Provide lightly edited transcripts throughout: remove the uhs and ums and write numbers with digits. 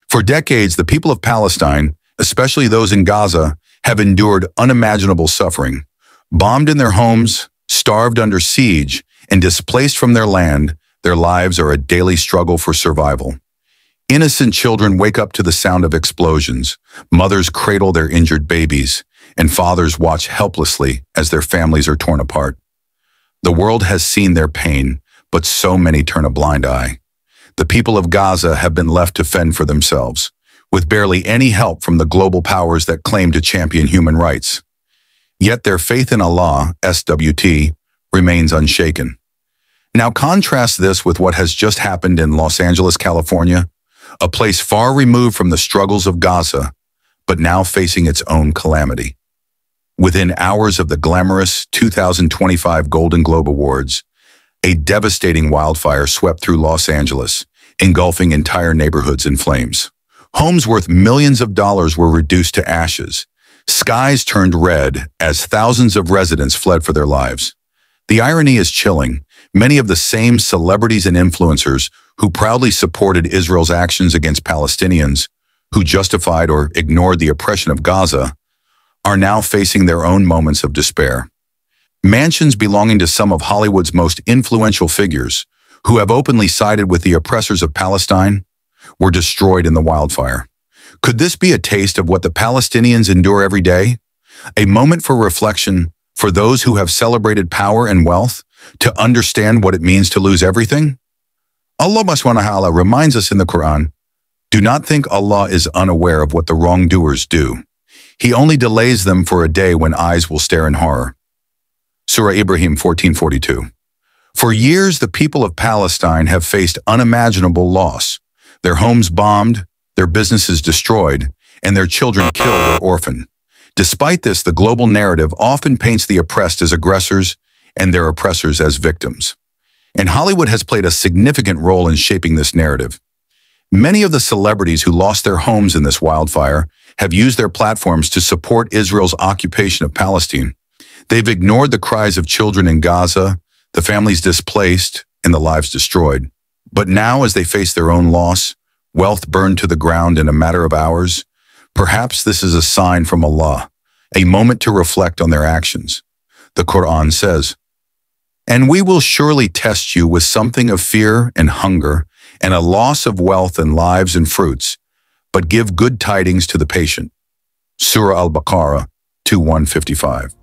For decades, the people of Palestine, especially those in Gaza, have endured unimaginable suffering. Bombed in their homes, starved under siege, and displaced from their land, their lives are a daily struggle for survival. Innocent children wake up to the sound of explosions, mothers cradle their injured babies, and fathers watch helplessly as their families are torn apart. The world has seen their pain, but so many turn a blind eye. The people of Gaza have been left to fend for themselves, with barely any help from the global powers that claim to champion human rights. Yet their faith in Allah, SWT, remains unshaken. Now contrast this with what has just happened in Los Angeles, California, a place far removed from the struggles of Gaza, but now facing its own calamity. Within hours of the glamorous 2025 Golden Globe Awards, a devastating wildfire swept through Los Angeles, engulfing entire neighborhoods in flames. Homes worth millions of dollars were reduced to ashes. Skies turned red as thousands of residents fled for their lives. The irony is chilling. Many of the same celebrities and influencers who proudly supported Israel's actions against Palestinians, who justified or ignored the oppression of Gaza, are now facing their own moments of despair. Mansions belonging to some of Hollywood's most influential figures, who have openly sided with the oppressors of Palestine, were destroyed in the wildfire. Could this be a taste of what the Palestinians endure every day? A moment for reflection for those who have celebrated power and wealth to understand what it means to lose everything? Allah subhanahu wa ta'ala reminds us in the Quran, "Do not think Allah is unaware of what the wrongdoers do. He only delays them for a day when eyes will stare in horror." Surah Ibrahim 14:42. For years, the people of Palestine have faced unimaginable loss. Their homes bombed, their businesses destroyed, and their children killed or orphaned. Despite this, the global narrative often paints the oppressed as aggressors and their oppressors as victims. And Hollywood has played a significant role in shaping this narrative. Many of the celebrities who lost their homes in this wildfire have used their platforms to support Israel's occupation of Palestine. They've ignored the cries of children in Gaza, the families displaced, and the lives destroyed. But now, as they face their own loss, wealth burned to the ground in a matter of hours, perhaps this is a sign from Allah, a moment to reflect on their actions. The Quran says, "And we will surely test you with something of fear and hunger, and a loss of wealth and lives and fruits, but give good tidings to the patient." Surah Al-Baqarah 2:155.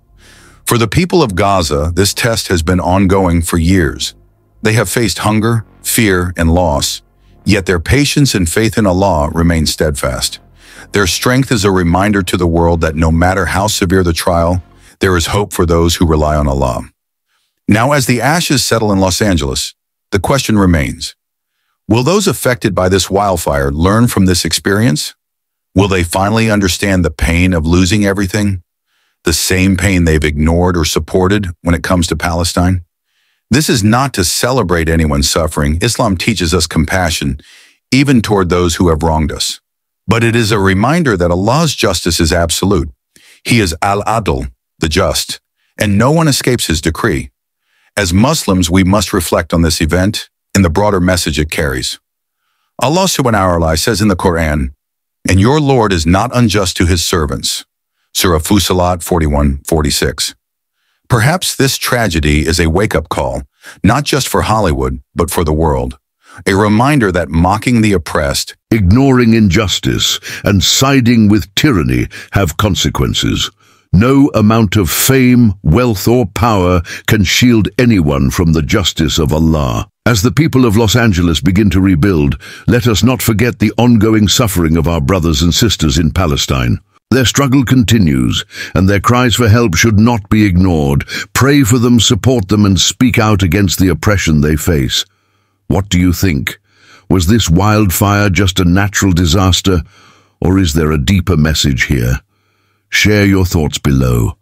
For the people of Gaza, this test has been ongoing for years. They have faced hunger, fear, and loss, yet their patience and faith in Allah remain steadfast. Their strength is a reminder to the world that no matter how severe the trial, there is hope for those who rely on Allah. Now, as the ashes settle in Los Angeles, the question remains, will those affected by this wildfire learn from this experience? Will they finally understand the pain of losing everything? The same pain they've ignored or supported when it comes to Palestine? This is not to celebrate anyone's suffering. Islam teaches us compassion, even toward those who have wronged us. But it is a reminder that Allah's justice is absolute. He is Al-Adl, the just, and no one escapes his decree. As Muslims, we must reflect on this event and the broader message it carries. Allah subhanahu wa ta'ala says in the Quran, "And your Lord is not unjust to his servants." Surah Fusilat 41:46. Perhaps this tragedy is a wake-up call, not just for Hollywood, but for the world. A reminder that mocking the oppressed, ignoring injustice, and siding with tyranny have consequences. No amount of fame, wealth, or power can shield anyone from the justice of Allah. As the people of Los Angeles begin to rebuild, let us not forget the ongoing suffering of our brothers and sisters in Palestine. Their struggle continues, and their cries for help should not be ignored. Pray for them, support them, and speak out against the oppression they face. What do you think? Was this wildfire just a natural disaster, or is there a deeper message here? Share your thoughts below,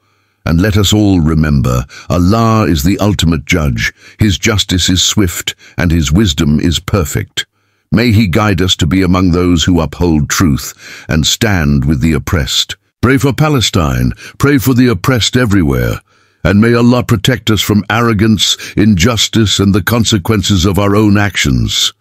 and let us all remember, Allah is the ultimate judge. His justice is swift, and His wisdom is perfect. May He guide us to be among those who uphold truth and stand with the oppressed. Pray for Palestine, pray for the oppressed everywhere, and may Allah protect us from arrogance, injustice, and the consequences of our own actions.